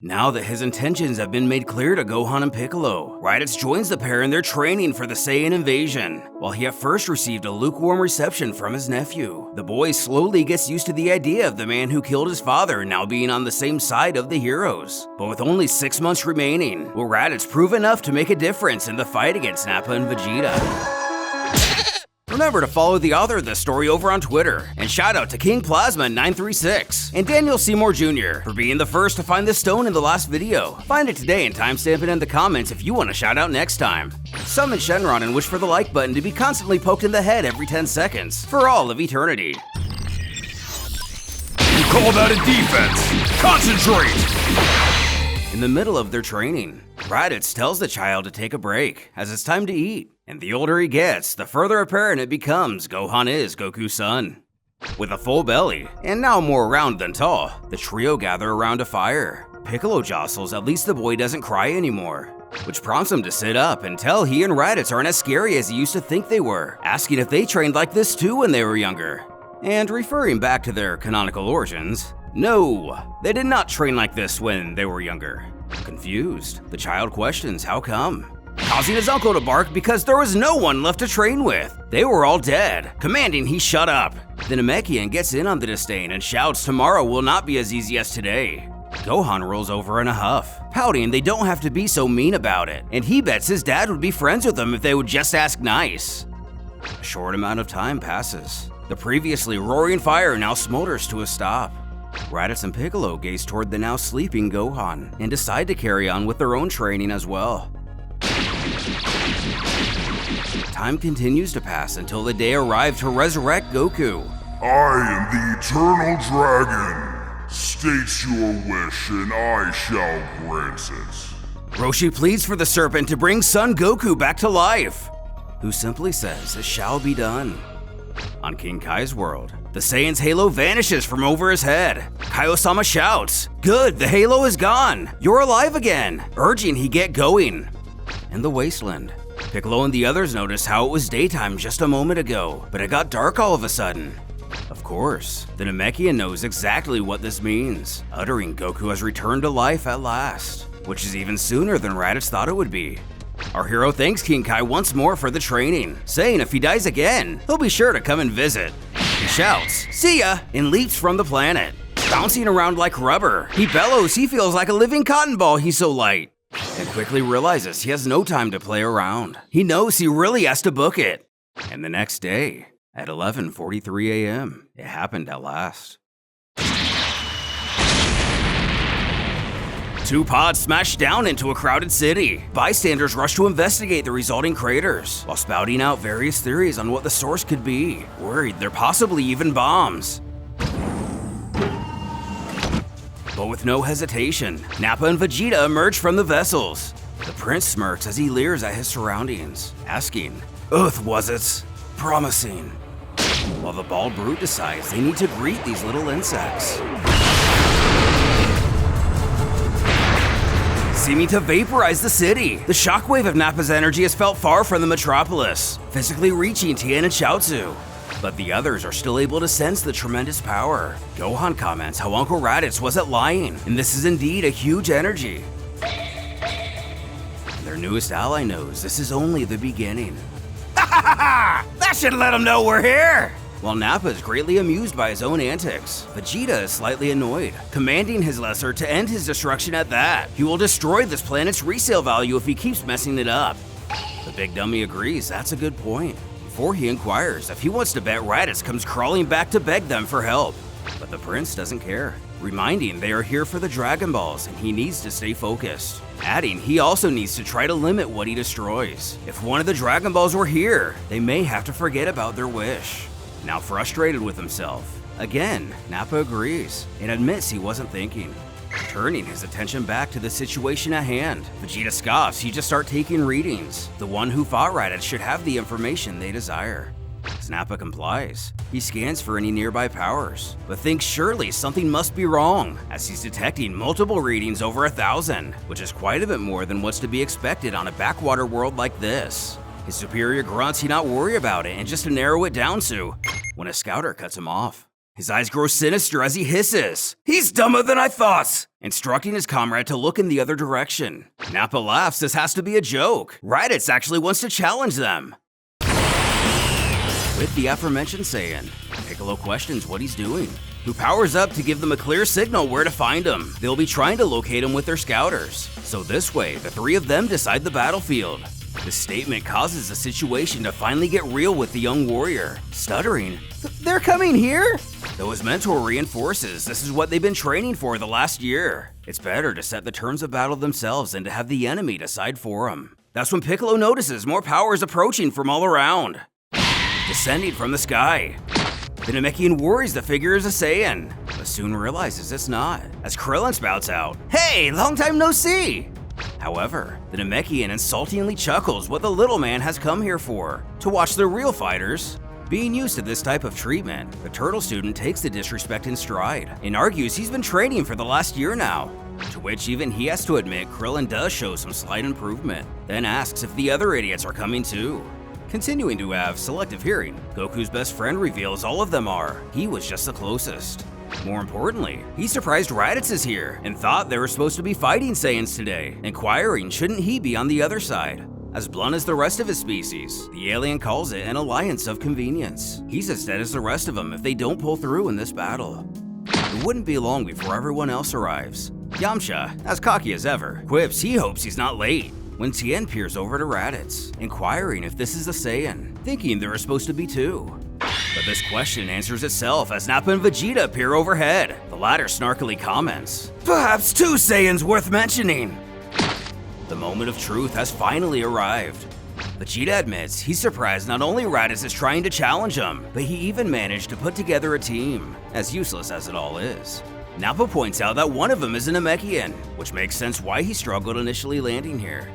Now that his intentions have been made clear to Gohan and Piccolo, Raditz joins the pair in their training for the Saiyan invasion. While he at first received a lukewarm reception from his nephew, the boy slowly gets used to the idea of the man who killed his father now being on the same side of the heroes. But with only 6 months remaining, will Raditz prove enough to make a difference in the fight against Nappa and Vegeta? Remember to follow the author of this story over on Twitter, and shout out to King Plasma 936 and Daniel Seymour Jr. for being the first to find this stone in the last video. Find it today and timestamp it in the comments if you want a shout out next time. Summon Shenron and wish for the like button to be constantly poked in the head every 10 seconds for all of eternity. You call that a defense? Concentrate! In the middle of their training, Raditz tells the child to take a break as it's time to eat. And the older he gets, the further apparent it becomes Gohan is Goku's son. With a full belly, and now more round than tall, the trio gather around a fire. Piccolo jostles, at least the boy doesn't cry anymore, which prompts him to sit up and tell he and Raditz aren't as scary as he used to think they were, asking if they trained like this too when they were younger. And referring back to their canonical origins, no, they did not train like this when they were younger. Confused, the child questions how come, causing his uncle to bark because there was no one left to train with. They were all dead, commanding he shut up. The Namekian gets in on the disdain and shouts tomorrow will not be as easy as today. Gohan rolls over in a huff, pouting they don't have to be so mean about it, and he bets his dad would be friends with them if they would just ask nice. A short amount of time passes. The previously roaring fire now smolders to a stop. Raditz and Piccolo gaze toward the now sleeping Gohan and decide to carry on with their own training as well. Time continues to pass until the day arrived to resurrect Goku. I am the Eternal Dragon. State your wish and I shall grant it. Roshi pleads for the serpent to bring son Goku back to life, who simply says it shall be done. On King Kai's world, the Saiyan's halo vanishes from over his head. Kaio-sama shouts, "Good, the halo is gone. You're alive again," urging he get going. In the wasteland, Piccolo and the others notice how it was daytime just a moment ago, but it got dark all of a sudden. Of course, the Namekian knows exactly what this means, uttering Goku has returned to life at last, which is even sooner than Raditz thought it would be. Our hero thanks King Kai once more for the training, saying if he dies again, he'll be sure to come and visit. He shouts, "See ya!" and leaps from the planet. Bouncing around like rubber, he bellows he feels like a living cotton ball, he's so light. And quickly realizes he has no time to play around. He knows he really has to book it. And the next day, at 11:43 a.m., it happened at last. Two pods smashed down into a crowded city. Bystanders rush to investigate the resulting craters, while spouting out various theories on what the source could be, worried they're possibly even bombs. But with no hesitation, Nappa and Vegeta emerge from the vessels. The prince smirks as he leers at his surroundings, asking, "Uth was it? Promising." While the bald brute decides they need to greet these little insects, seeming to vaporize the city. The shockwave of Nappa's energy is felt far from the metropolis, physically reaching Tien and Chaozu. But the others are still able to sense the tremendous power. Gohan comments how Uncle Raditz wasn't lying, and this is indeed a huge energy. Their newest ally knows this is only the beginning. Ha ha ha! That should let them know we're here! While Nappa is greatly amused by his own antics, Vegeta is slightly annoyed, commanding his lesser to end his destruction at that. He will destroy this planet's resale value if he keeps messing it up. The big dummy agrees that's a good point, before he inquires if he wants to bet Raditz comes crawling back to beg them for help. But the prince doesn't care, reminding they are here for the Dragon Balls and he needs to stay focused. Adding he also needs to try to limit what he destroys. If one of the Dragon Balls were here, they may have to forget about their wish. Now frustrated with himself, again, Nappa agrees and admits he wasn't thinking. Turning his attention back to the situation at hand, Vegeta scoffs he just start taking readings. The one who fought Raditz should have the information they desire. As Nappa complies, he scans for any nearby powers, but thinks surely something must be wrong, as he's detecting multiple readings over 1,000, which is quite a bit more than what's to be expected on a backwater world like this. His superior grunts he not worry about it and just to narrow it down to, when a scouter cuts him off. His eyes grow sinister as he hisses, "He's dumber than I thought!" instructing his comrade to look in the other direction. Nappa laughs, this has to be a joke. Raditz actually wants to challenge them. With the aforementioned Saiyan, Piccolo questions what he's doing, who powers up to give them a clear signal where to find him. They'll be trying to locate him with their scouters. So this way, the three of them decide the battlefield. This statement causes the situation to finally get real with the young warrior, stuttering, "They're coming here?" Though his mentor reinforces this is what they've been training for the last year. It's better to set the terms of battle themselves than to have the enemy decide for them. That's when Piccolo notices more power is approaching from all around, descending from the sky. The Namekian worries the figure is a Saiyan, but soon realizes it's not, as Krillin spouts out, "Hey, long time no see!" However, the Namekian insultingly chuckles what the little man has come here for, to watch the real fighters. Being used to this type of treatment, the turtle student takes the disrespect in stride, and argues he's been training for the last year now, to which even he has to admit Krillin does show some slight improvement, then asks if the other idiots are coming too. Continuing to have selective hearing, Goku's best friend reveals all of them are. He was just the closest. More importantly, he's surprised Raditz is here and thought they were supposed to be fighting Saiyans today, inquiring shouldn't he be on the other side. As blunt as the rest of his species, the alien calls it an alliance of convenience. He's as dead as the rest of them if they don't pull through in this battle. It wouldn't be long before everyone else arrives. Yamcha, as cocky as ever, quips he hopes he's not late, when Tien peers over to Raditz, inquiring if this is a Saiyan, thinking there are supposed to be two. But this question answers itself as Nappa and Vegeta appear overhead. The latter snarkily comments, "Perhaps two Saiyans worth mentioning." The moment of truth has finally arrived. Vegeta admits he's surprised not only Raditz is trying to challenge him, but he even managed to put together a team, as useless as it all is. Nappa points out that one of them is a Namekian, which makes sense why he struggled initially landing here.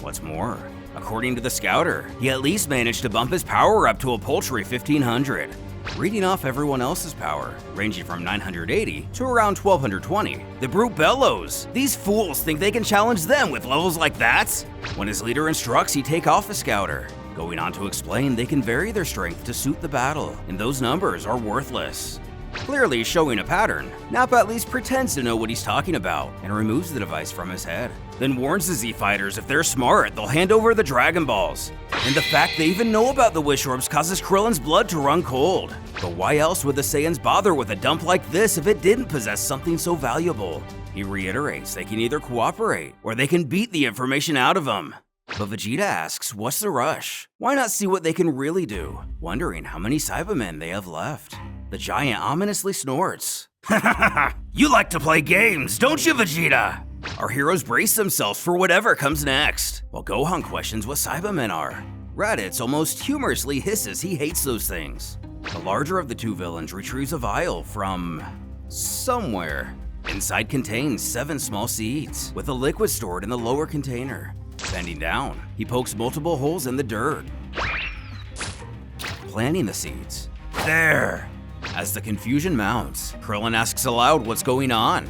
What's more, according to the scouter, he at least managed to bump his power up to a paltry 1500. Reading off everyone else's power, ranging from 980 to around 1220, the brute bellows. These fools think they can challenge them with levels like that? When his leader instructs he take off the scouter, going on to explain they can vary their strength to suit the battle, and those numbers are worthless. Clearly showing a pattern, Nappa at least pretends to know what he's talking about and removes the device from his head. Then warns the Z fighters if they're smart, they'll hand over the Dragon Balls. And the fact they even know about the Wish Orbs causes Krillin's blood to run cold. But why else would the Saiyans bother with a dump like this if it didn't possess something so valuable? He reiterates they can either cooperate or they can beat the information out of them. But Vegeta asks, what's the rush? Why not see what they can really do? Wondering how many Cybermen they have left. The giant ominously snorts. You like to play games, don't you, Vegeta? Our heroes brace themselves for whatever comes next, while Gohan questions what Cybermen are. Raditz almost humorously hisses he hates those things. The larger of the two villains retrieves a vial from somewhere. Inside contains 7 small seeds, with a liquid stored in the lower container. Bending down, he pokes multiple holes in the dirt, planting the seeds. There! As the confusion mounts, Krillin asks aloud what's going on,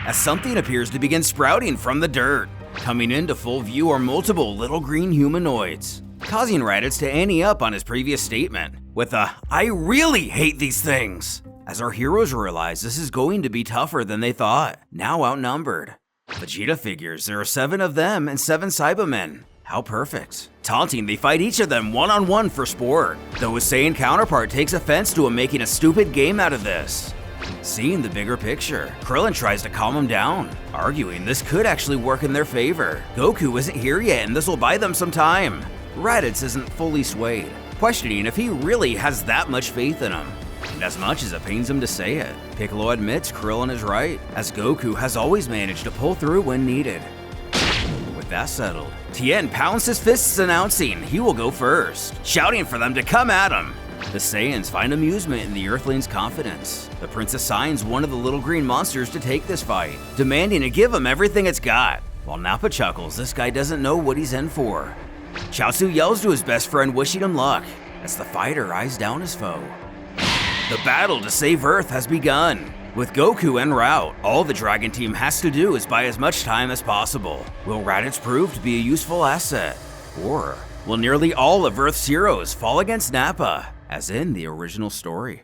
as something appears to begin sprouting from the dirt. Coming into full view are multiple little green humanoids, causing Raditz to ante up on his previous statement with a "I really hate these things," as our heroes realize this is going to be tougher than they thought, now outnumbered. Vegeta figures there are 7 of them and 7 Cybermen. How perfect. Taunting, they fight each of them one-on-one for sport, though his Saiyan counterpart takes offense to him making a stupid game out of this. Seeing the bigger picture, Krillin tries to calm him down, arguing this could actually work in their favor. Goku isn't here yet and this will buy them some time. Raditz isn't fully swayed, questioning if he really has that much faith in him. And as much as it pains him to say it, Piccolo admits Krillin is right, as Goku has always managed to pull through when needed. With that settled, Tien pounds his fists announcing he will go first, shouting for them to come at him. The Saiyans find amusement in the Earthling's confidence. The prince assigns one of the little green monsters to take this fight, demanding to give him everything it's got. While Nappa chuckles, this guy doesn't know what he's in for. Chaozu yells to his best friend wishing him luck, as the fighter eyes down his foe. The battle to save Earth has begun. With Goku en route, all the Dragon Team has to do is buy as much time as possible. Will Raditz prove to be a useful asset? Or will nearly all of Earth's heroes fall against Nappa, as in the original story?